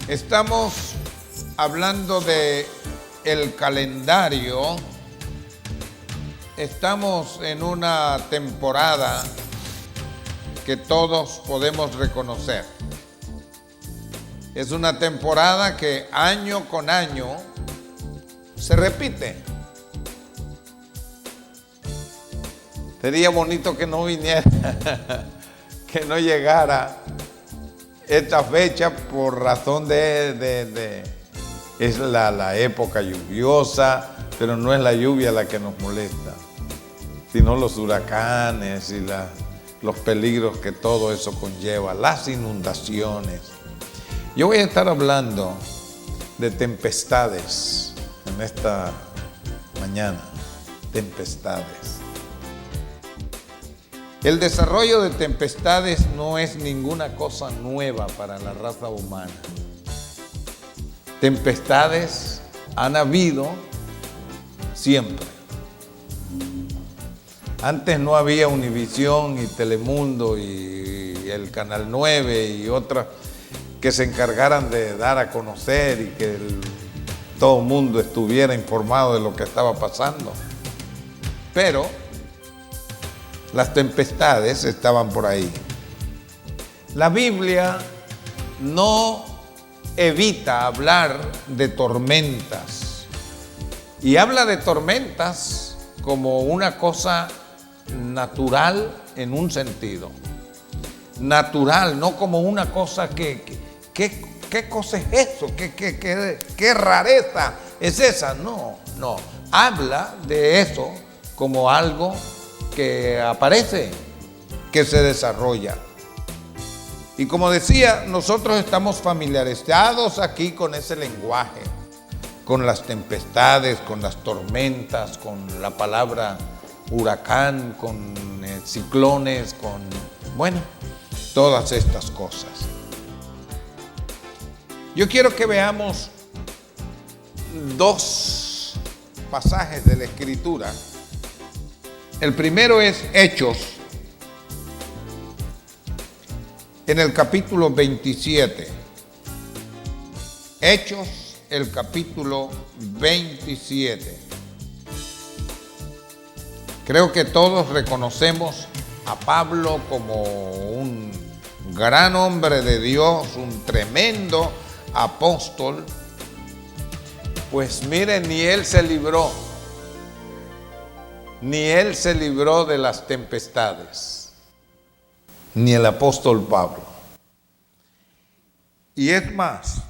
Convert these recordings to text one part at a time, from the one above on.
Estamos hablando de el calendario. Estamos en una temporada que todos podemos reconocer. Es una temporada que año con año se repite. Sería bonito que no viniera, que no llegara esta fecha por razón es la época lluviosa, pero no es la lluvia la que nos molesta, sino los huracanes y los peligros que todo eso conlleva, las inundaciones. Yo voy a estar hablando de tempestades en esta mañana, tempestades. El desarrollo de tempestades no es ninguna cosa nueva para la raza humana. Tempestades han habido siempre. Antes no había Univisión y Telemundo y el Canal 9 y otras que se encargaran de dar a conocer y que todo el mundo estuviera informado de lo que estaba pasando. Pero las tempestades estaban por ahí. La Biblia no evita hablar de tormentas y habla de tormentas como una cosa natural en un sentido. Natural, no como una cosa ¿qué cosa es eso? ¿Qué rareza es esa? No. Habla de eso como algo que aparece, que se desarrolla. Y como decía, nosotros estamos familiarizados aquí con ese lenguaje, con las tempestades, con las tormentas, con la palabra huracán, con ciclones, con, todas estas cosas. Yo quiero que veamos dos pasajes de la Escritura. El primero es Hechos, en el capítulo 27. Hechos, el capítulo 27. Creo que todos reconocemos a Pablo como un gran hombre de Dios, un tremendo apóstol. Pues miren, ni él se libró de las tempestades, ni el apóstol Pablo. Y es más,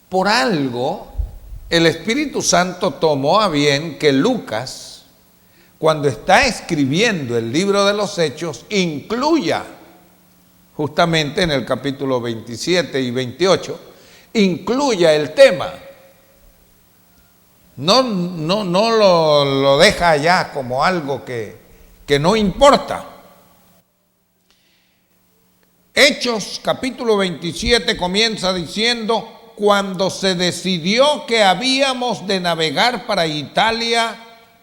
por algo el Espíritu Santo tomó a bien que Lucas, cuando está escribiendo el libro de los Hechos, incluya justamente en el capítulo 27 y 28, incluya el tema. No lo deja allá como algo que no importa. Hechos capítulo 27 comienza diciendo: cuando se decidió que habíamos de navegar para Italia,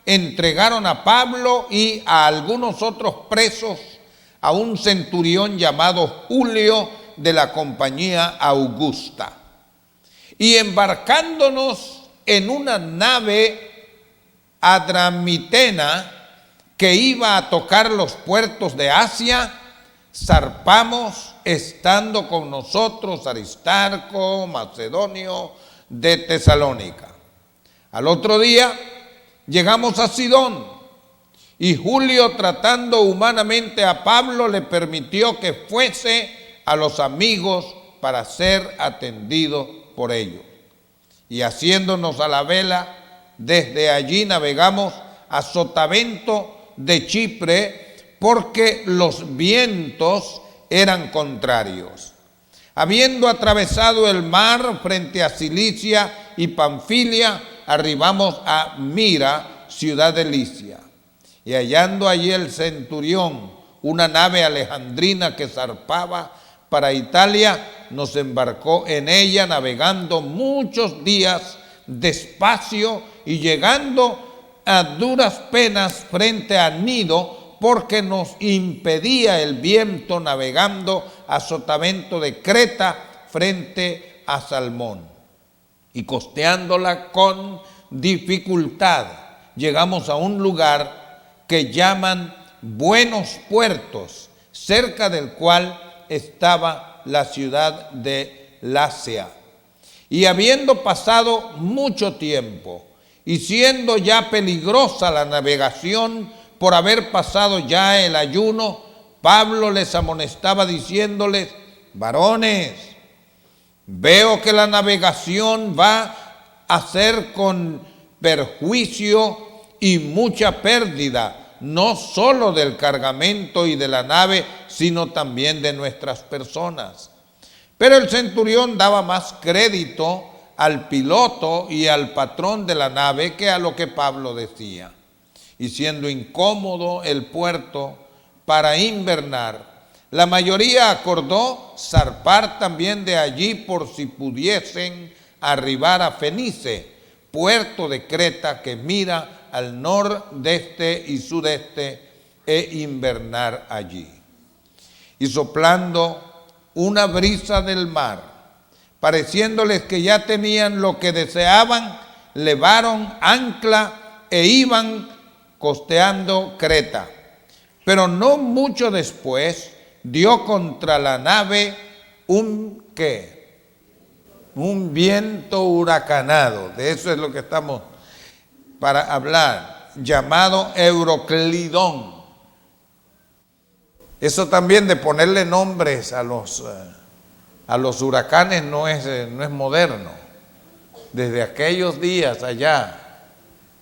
entregaron a Pablo y a algunos otros presos a un centurión llamado Julio de la compañía Augusta. Y embarcándonos en una nave adramitena que iba a tocar los puertos de Asia, zarpamos, estando con nosotros Aristarco, Macedonio de Tesalónica. Al otro día llegamos a Sidón, y Julio, tratando humanamente a Pablo, le permitió que fuese a los amigos para ser atendido por ellos. Y haciéndonos a la vela, desde allí navegamos a Sotavento de Chipre, porque los vientos eran contrarios. Habiendo atravesado el mar frente a Cilicia y Panfilia, arribamos a Mira, ciudad de Licia. Y hallando allí el centurión una nave alejandrina que zarpaba para Italia, nos embarcó en ella, navegando muchos días despacio y llegando a duras penas frente a Gnido, porque nos impedía el viento, navegando a sotavento de Creta frente a Salmón. Y costeándola con dificultad, llegamos a un lugar que llaman Buenos Puertos, cerca del cual estaba la ciudad de Lasea. Y habiendo pasado mucho tiempo, y siendo ya peligrosa la navegación por haber pasado ya el ayuno, Pablo les amonestaba diciéndoles: varones, veo que la navegación va a ser con perjuicio y mucha pérdida, no solo del cargamento y de la nave, sino también de nuestras personas. Pero el centurión daba más crédito al piloto y al patrón de la nave que a lo que Pablo decía. Y siendo incómodo el puerto para invernar, la mayoría acordó zarpar también de allí por si pudiesen arribar a Fenice, puerto de Creta que mira al nordeste y sudeste, e invernar allí. Y soplando una brisa del mar, pareciéndoles que ya tenían lo que deseaban, levaron ancla e iban costeando Creta. Pero no mucho después dio contra la nave un viento huracanado. De eso es lo que estamos para hablar, llamado Euroclidón. Eso también de ponerle nombres a los huracanes no es moderno. Desde aquellos días allá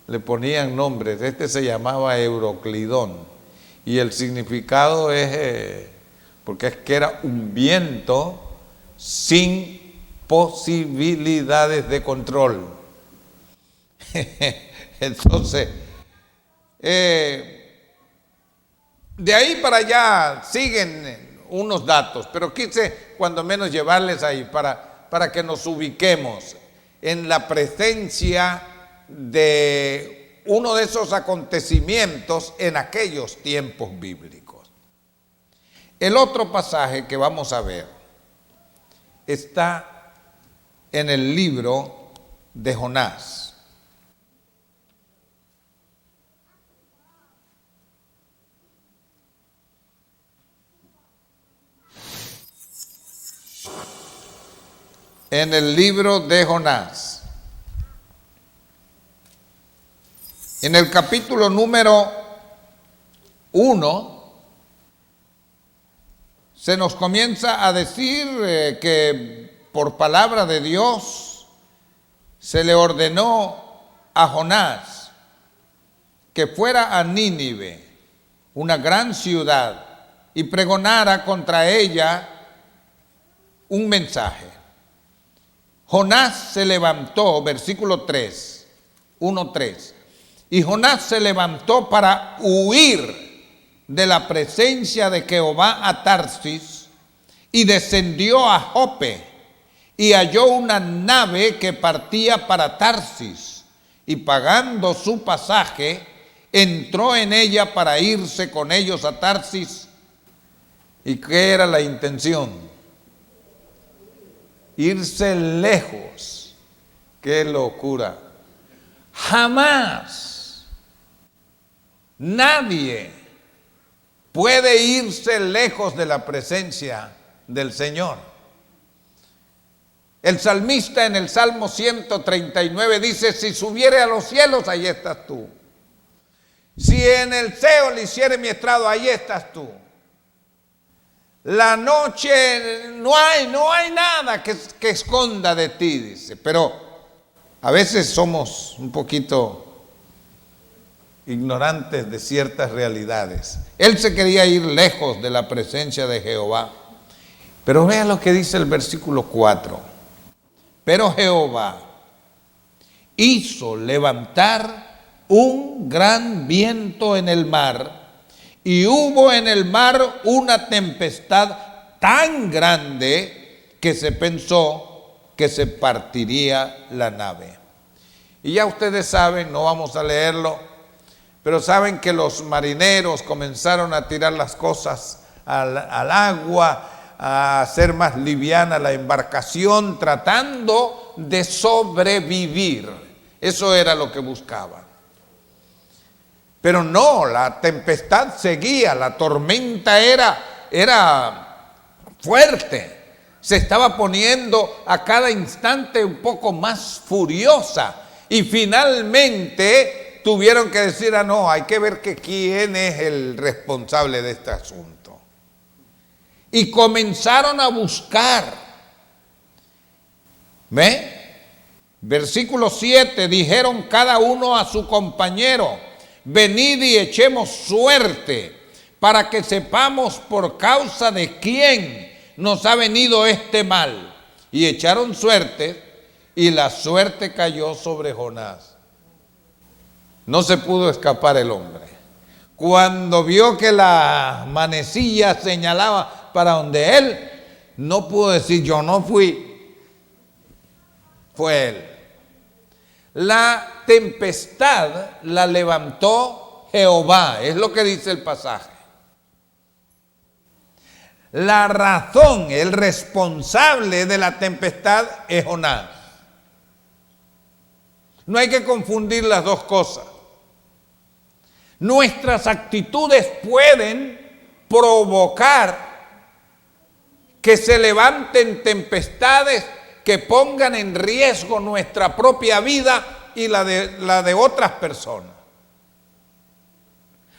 le ponían nombres. Este se llamaba Euroclidón. Y el significado es, porque es que era un viento sin posibilidades de control. Entonces, de ahí para allá siguen unos datos, pero quise cuando menos llevarles ahí para que nos ubiquemos en la presencia de uno de esos acontecimientos en aquellos tiempos bíblicos. El otro pasaje que vamos a ver está en el libro de Jonás. En el libro de Jonás, en el capítulo número 1, se nos comienza a decir que por palabra de Dios se le ordenó a Jonás que fuera a Nínive, una gran ciudad, y pregonara contra ella un mensaje. Jonás se levantó, versículo 3, 1:3, y Jonás se levantó para huir de la presencia de Jehová a Tarsis, y descendió a Jope, y halló una nave que partía para Tarsis, y pagando su pasaje, entró en ella para irse con ellos a Tarsis. ¿Y qué era la intención? Irse lejos. ¡Qué locura! Jamás nadie puede irse lejos de la presencia del Señor. El salmista en el Salmo 139 dice: si subiere a los cielos, ahí estás tú. Si en el Seol hiciere mi estrado, ahí estás tú. La noche no hay nada que esconda de ti, dice. Pero a veces somos un poquito ignorantes de ciertas realidades. Él se quería ir lejos de la presencia de Jehová. Pero vea lo que dice el versículo 4. Pero Jehová hizo levantar un gran viento en el mar, y hubo en el mar una tempestad tan grande que se pensó que se partiría la nave. Y ya ustedes saben, no vamos a leerlo, pero saben que los marineros comenzaron a tirar las cosas al agua, a hacer más liviana la embarcación, tratando de sobrevivir. Eso era lo que buscaban. Pero no, la tempestad seguía, la tormenta era fuerte. Se estaba poniendo a cada instante un poco más furiosa. Y finalmente tuvieron que decir, no, hay que ver que quién es el responsable de este asunto. Y comenzaron a buscar. ¿Ve? Versículo 7, dijeron cada uno a su compañero: venid y echemos suerte, para que sepamos por causa de quién nos ha venido este mal. Y echaron suerte, y la suerte cayó sobre Jonás. No se pudo escapar el hombre. Cuando vio que la manecilla señalaba para donde él, no pudo decir yo no fui, fue él. La tempestad la levantó Jehová, es lo que dice el pasaje. La razón, el responsable de la tempestad es Jonás. No hay que confundir las dos cosas. Nuestras actitudes pueden provocar que se levanten tempestades que pongan en riesgo nuestra propia vida y la de otras personas.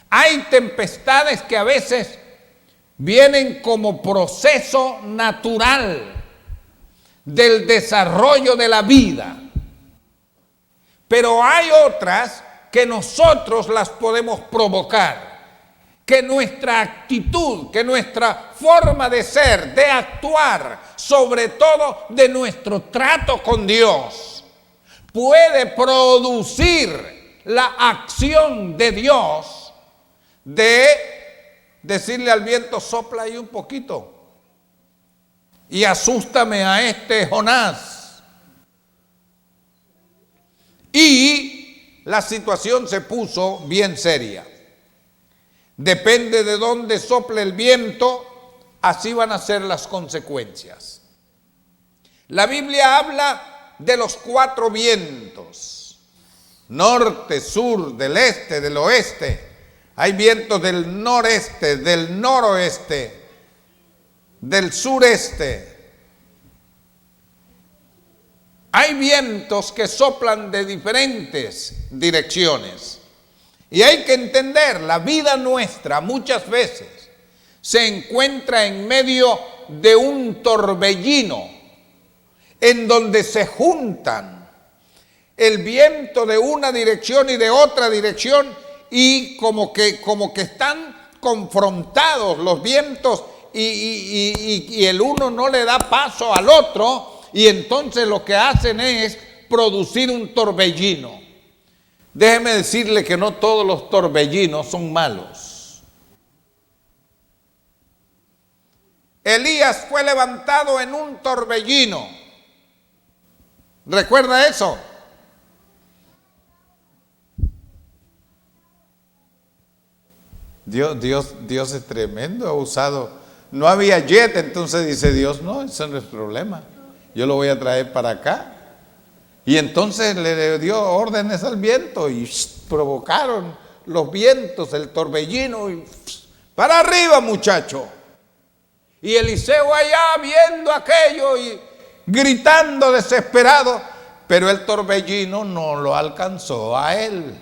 Hay tempestades que a veces vienen como proceso natural del desarrollo de la vida, pero hay otras que nosotros las podemos provocar, que nuestra actitud, que nuestra forma de ser, de actuar, sobre todo de nuestro trato con Dios, puede producir la acción de Dios de decirle al viento: sopla ahí un poquito y asústame a este Jonás. Y la situación se puso bien seria. Depende de dónde sople el viento, así van a ser las consecuencias. La Biblia habla de los 4 vientos: norte, sur, del este, del oeste. Hay vientos del noreste, del noroeste, del sureste. Hay vientos que soplan de diferentes direcciones. Y hay que entender, la vida nuestra muchas veces se encuentra en medio de un torbellino en donde se juntan el viento de una dirección y de otra dirección, y como que están confrontados los vientos y el uno no le da paso al otro, y entonces lo que hacen es producir un torbellino. Déjeme decirle que no todos los torbellinos son malos. Elías fue levantado en un torbellino. ¿Recuerda eso? Dios es tremendo, ha usado. No había jet, entonces dice Dios: no, eso no es problema, yo lo voy a traer para acá. Y entonces le dio órdenes al viento y provocaron los vientos, el torbellino, y para arriba, muchacho. Y Eliseo allá viendo aquello y gritando desesperado, pero el torbellino no lo alcanzó a él.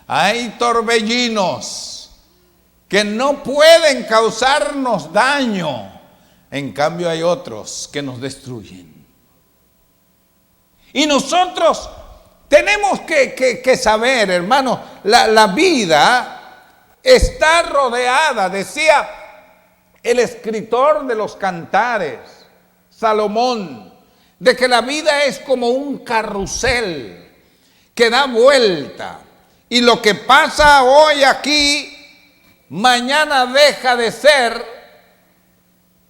Hay torbellinos que no pueden causarnos daño, en cambio hay otros que nos destruyen. Y nosotros tenemos que saber, hermano, la vida está rodeada, decía el escritor de los Cantares, Salomón, de que la vida es como un carrusel que da vuelta. Y lo que pasa hoy aquí, mañana deja de ser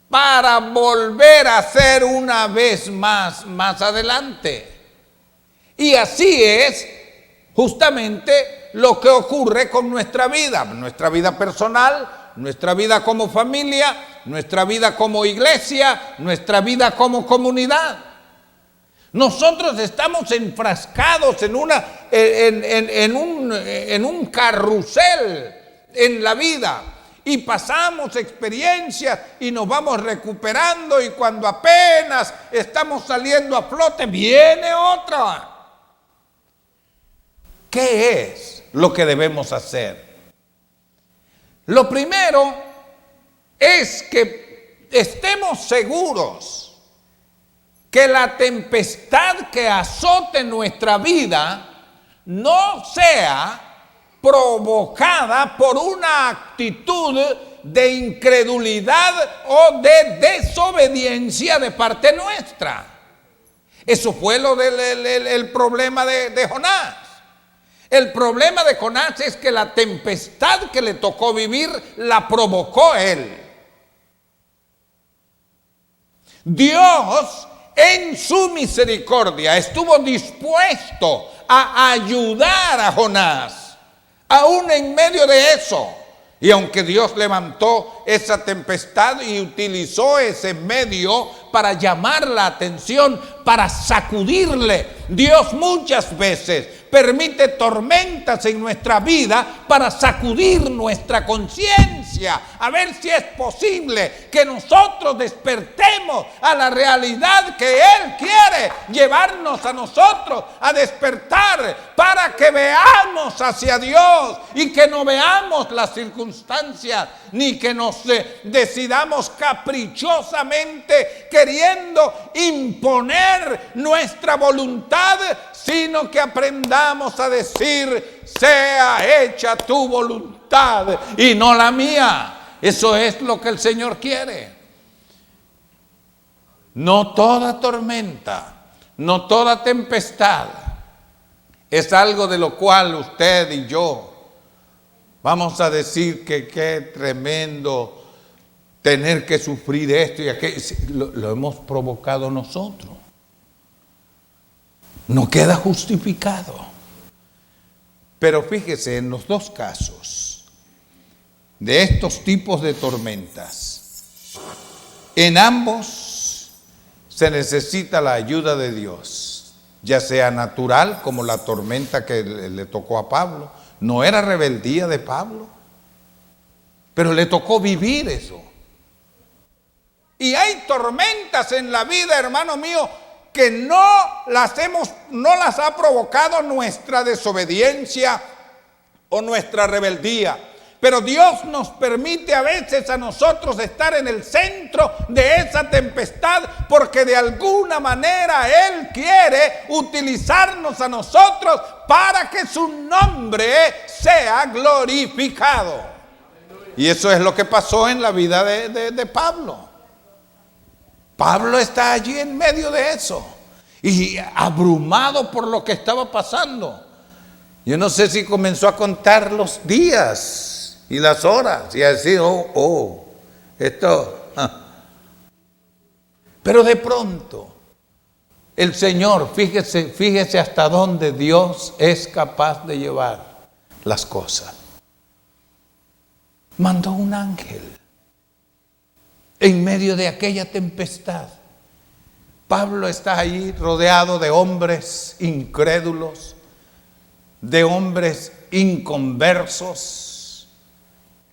para volver a ser una vez más adelante. Y así es justamente lo que ocurre con nuestra vida personal, nuestra vida como familia, nuestra vida como iglesia, nuestra vida como comunidad. Nosotros estamos enfrascados en un carrusel en la vida y pasamos experiencias y nos vamos recuperando, y cuando apenas estamos saliendo a flote viene otra. ¿Qué es lo que debemos hacer? Lo primero es que estemos seguros que la tempestad que azote nuestra vida no sea provocada por una actitud de incredulidad o de desobediencia de parte nuestra. Eso fue el problema de Jonás. El problema de Jonás es que la tempestad que le tocó vivir la provocó él. Dios, en su misericordia, estuvo dispuesto a ayudar a Jonás, aún en medio de eso. Y aunque Dios levantó esa tempestad y utilizó ese medio para llamar la atención, para sacudirle, Dios muchas veces permite tormentas en nuestra vida para sacudir nuestra conciencia, a ver si es posible que nosotros despertemos a la realidad que Él quiere llevarnos a nosotros a despertar, para que veamos hacia Dios y que no veamos las circunstancias, ni que nos decidamos caprichosamente queriendo imponer nuestra voluntad, sino que aprendamos a decir: sea hecha tu voluntad y no la mía. Eso es lo que el Señor quiere. No toda tormenta, no toda tempestad es algo de lo cual usted y yo vamos a decir que qué tremendo tener que sufrir esto y aquello. Lo hemos provocado nosotros. No queda justificado. Pero fíjese, en los dos casos de estos tipos de tormentas, en ambos se necesita la ayuda de Dios, ya sea natural, como la tormenta que le tocó a Pablo. No era rebeldía de Pablo, pero le tocó vivir eso. Y hay tormentas en la vida, hermano mío, que no las ha provocado nuestra desobediencia o nuestra rebeldía. Pero Dios nos permite a veces a nosotros estar en el centro de esa tempestad, porque de alguna manera Él quiere utilizarnos a nosotros para que su nombre sea glorificado. Y eso es lo que pasó en la vida de Pablo. Pablo está allí en medio de eso y abrumado por lo que estaba pasando. Yo no sé si comenzó a contar los días y las horas y a decir, esto. Pero de pronto el Señor, fíjese hasta dónde Dios es capaz de llevar las cosas. Mandó un ángel en medio de aquella tempestad. Pablo está ahí rodeado de hombres incrédulos, de hombres inconversos,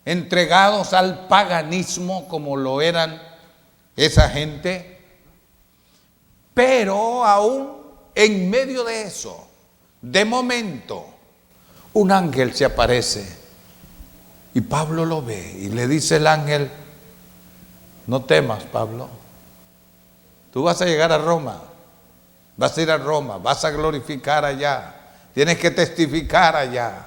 entregados al paganismo como lo eran esa gente. Pero aún en medio de eso, de momento, un ángel se aparece y Pablo lo ve y le dice el ángel: no temas, Pablo, tú vas a llegar a Roma, vas a ir a Roma, vas a glorificar allá, tienes que testificar allá.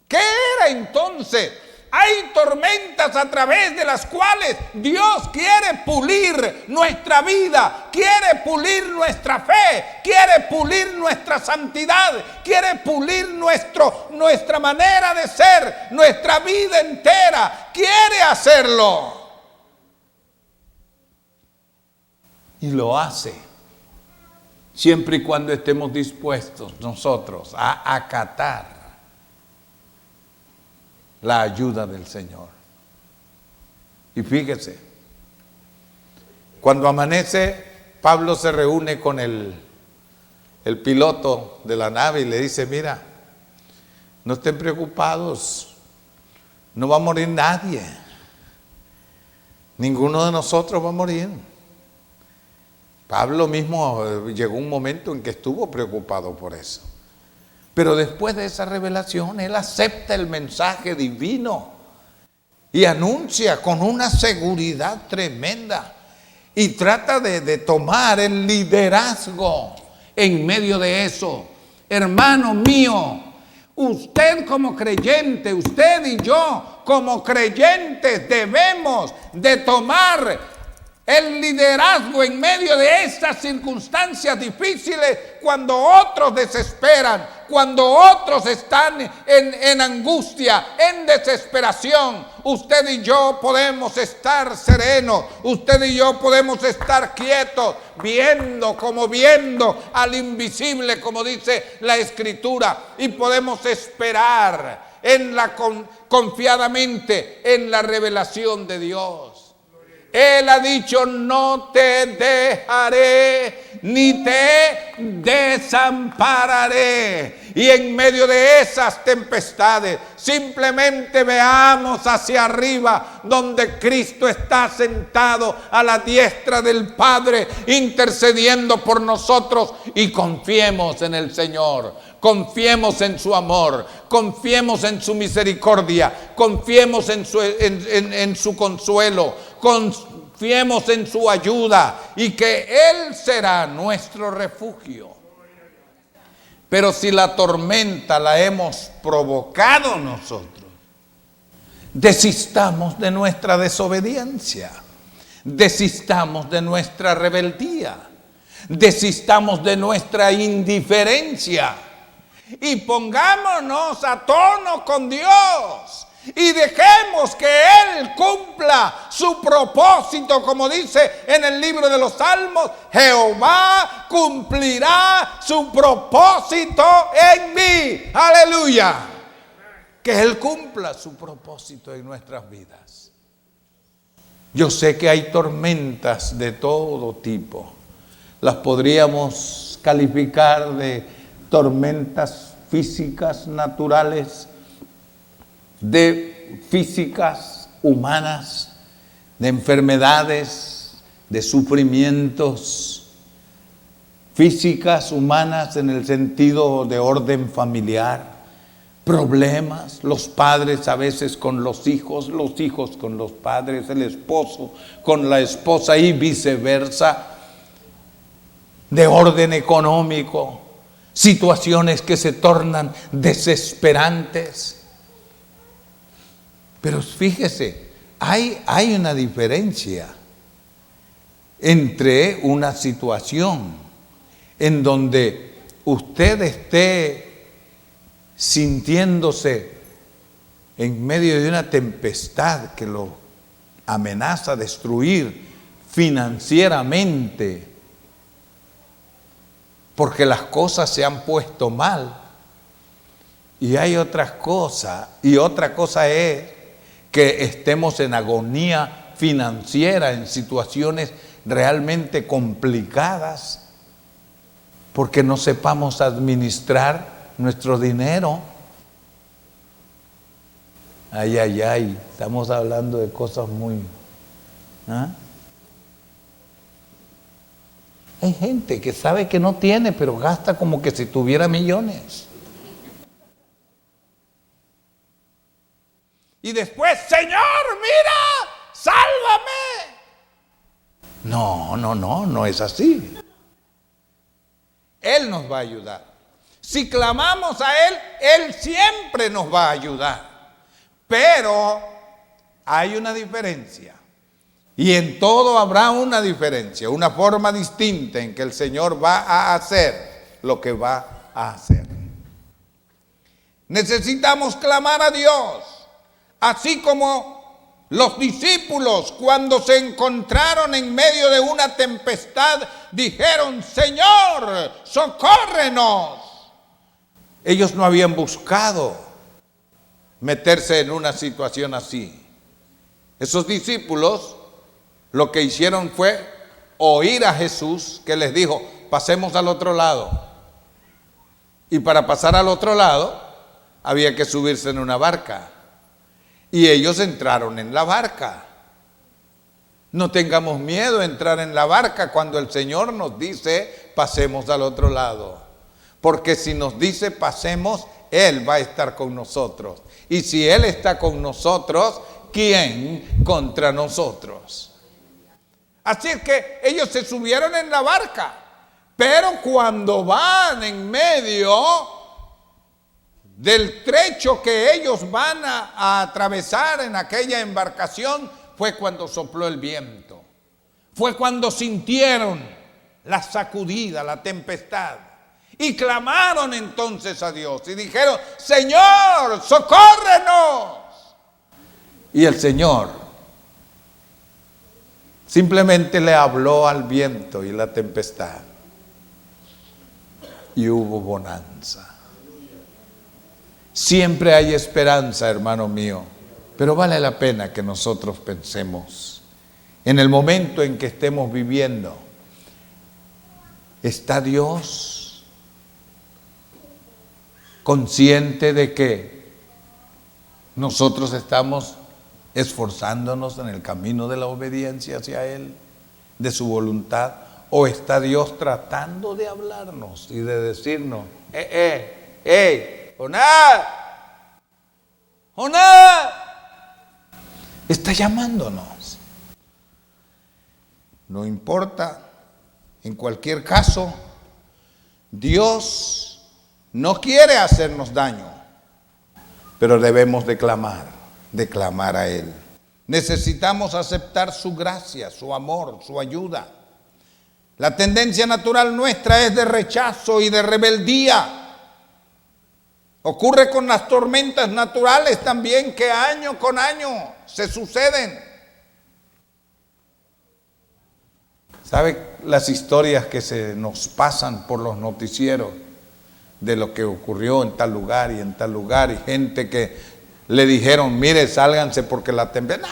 ¿Qué era entonces Hay tormentas a través de las cuales Dios quiere pulir nuestra vida, quiere pulir nuestra fe, quiere pulir nuestra santidad, quiere pulir nuestra manera de ser, nuestra vida entera. Quiere hacerlo. Y lo hace, siempre y cuando estemos dispuestos nosotros a acatar la ayuda del Señor. Y fíjese, cuando amanece, Pablo se reúne con el piloto de la nave y le dice: mira, no estén preocupados, no va a morir nadie, ninguno de nosotros va a morir. Pablo mismo llegó un momento en que estuvo preocupado por eso. Pero después de esa revelación, él acepta el mensaje divino y anuncia con una seguridad tremenda y trata de tomar el liderazgo en medio de eso. Hermano mío, usted como creyente, usted y yo como creyentes debemos de tomar el liderazgo en medio de estas circunstancias difíciles, cuando otros desesperan, cuando otros están en angustia, en desesperación. Usted y yo podemos estar serenos, usted y yo podemos estar quietos, viendo al invisible, como dice la Escritura, y podemos esperar confiadamente en la revelación de Dios. Él ha dicho: no te dejaré ni te desampararé. Y en medio de esas tempestades, simplemente veamos hacia arriba, donde Cristo está sentado a la diestra del Padre, intercediendo por nosotros, y confiemos en el Señor. Confiemos en su amor, confiemos en su misericordia, confiemos en su consuelo, confiemos en su ayuda, y que Él será nuestro refugio. Pero si la tormenta la hemos provocado nosotros, desistamos de nuestra desobediencia, desistamos de nuestra rebeldía, desistamos de nuestra indiferencia, y pongámonos a tono con Dios y dejemos que Él cumpla su propósito, como dice en el libro de los Salmos: Jehová cumplirá su propósito en mí. Aleluya. Que Él cumpla su propósito en nuestras vidas. Yo sé que hay tormentas de todo tipo. Las podríamos calificar de tormentas físicas, naturales, de físicas humanas, de enfermedades, de sufrimientos, físicas humanas en el sentido de orden familiar, problemas, los padres a veces con los hijos con los padres, el esposo con la esposa y viceversa, de orden económico, situaciones que se tornan desesperantes. Pero fíjese, hay una diferencia entre una situación en donde usted esté sintiéndose en medio de una tempestad que lo amenaza destruir financieramente, porque las cosas se han puesto mal. Y hay otras cosas, y otra cosa es que estemos en agonía financiera, en situaciones realmente complicadas, porque no sepamos administrar nuestro dinero. Ay, estamos hablando de cosas muy... Hay gente que sabe que no tiene, pero gasta como que si tuviera millones. Y después: Señor, mira, sálvame. No es así. Él nos va a ayudar. Si clamamos a Él, Él siempre nos va a ayudar. Pero hay una diferencia. Y en todo habrá una diferencia, una forma distinta en que el Señor va a hacer lo que va a hacer. Necesitamos clamar a Dios, así como los discípulos cuando se encontraron en medio de una tempestad dijeron: Señor, socórrenos. Ellos no habían buscado meterse en una situación así. Esos discípulos lo que hicieron fue oír a Jesús, que les dijo: pasemos al otro lado. Y para pasar al otro lado había que subirse en una barca. Y ellos entraron en la barca. No tengamos miedo a entrar en la barca cuando el Señor nos dice: pasemos al otro lado. Porque si nos dice pasemos, Él va a estar con nosotros. Y si Él está con nosotros, ¿quién contra nosotros? Así es que ellos se subieron en la barca, pero cuando van en medio del trecho que ellos van a atravesar en aquella embarcación, fue cuando sopló el viento, fue cuando sintieron la sacudida, la tempestad, y clamaron entonces a Dios y dijeron: Señor, socórrenos. Y el Señor simplemente le habló al viento y la tempestad, y hubo bonanza. Siempre hay esperanza, hermano mío, pero vale la pena que nosotros pensemos en el momento en que estemos viviendo. ¿Está Dios consciente de que nosotros estamos esforzándonos en el camino de la obediencia hacia Él, de su voluntad? ¿O está Dios tratando de hablarnos y de decirnos: Jonás, Jonás, está llamándonos? No importa, en cualquier caso, Dios no quiere hacernos daño, pero debemos de clamar a Él. Necesitamos aceptar su gracia, su amor, su ayuda. La tendencia natural nuestra es de rechazo y de rebeldía. Ocurre con las tormentas naturales también, que año con año se suceden. ¿Sabe las historias que se nos pasan por los noticieros de lo que ocurrió en tal lugar y en tal lugar? Y gente que le dijeron: mire, sálganse porque la tempestad,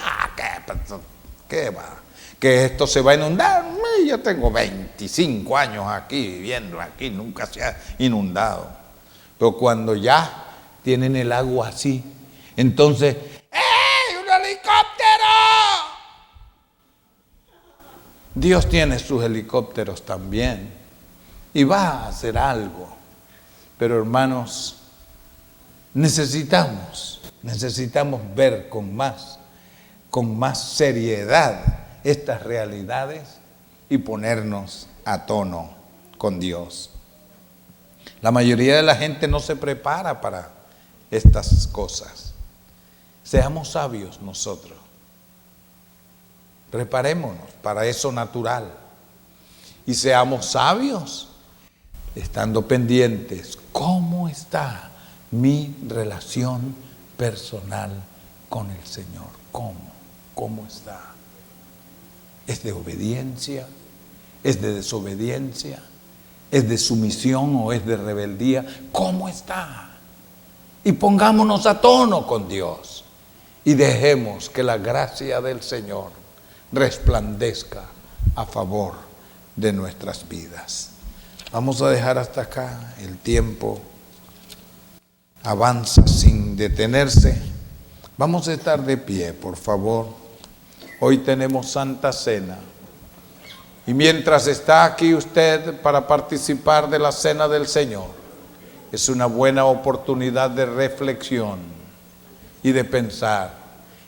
¿qué va? Que esto se va a inundar. Yo tengo 25 años aquí, viviendo aquí, nunca se ha inundado. Pero cuando ya tienen el agua así, entonces, ¡ey, un helicóptero! Dios tiene sus helicópteros también y va a hacer algo. Pero hermanos, necesitamos ver con más seriedad estas realidades y ponernos a tono con Dios. La mayoría de la gente no se prepara para estas cosas. Seamos sabios nosotros. Preparémonos para eso natural. Y seamos sabios estando pendientes. ¿Cómo está mi relación personal con el Señor? ¿Cómo está? ¿Es de obediencia? ¿Es de desobediencia? ¿Es de sumisión o es de rebeldía? ¿Cómo está? Y pongámonos a tono con Dios y dejemos que la gracia del Señor resplandezca a favor de nuestras vidas. Vamos a dejar hasta acá. El tiempo avanza sin detenerse. Vamos a estar de pie, por favor. Hoy tenemos Santa Cena. Y mientras está aquí usted para participar de la Cena del Señor, es una buena oportunidad de reflexión y de pensar.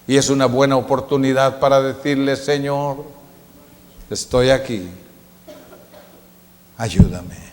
Y es una buena oportunidad para decirle: Señor, estoy aquí, ayúdame.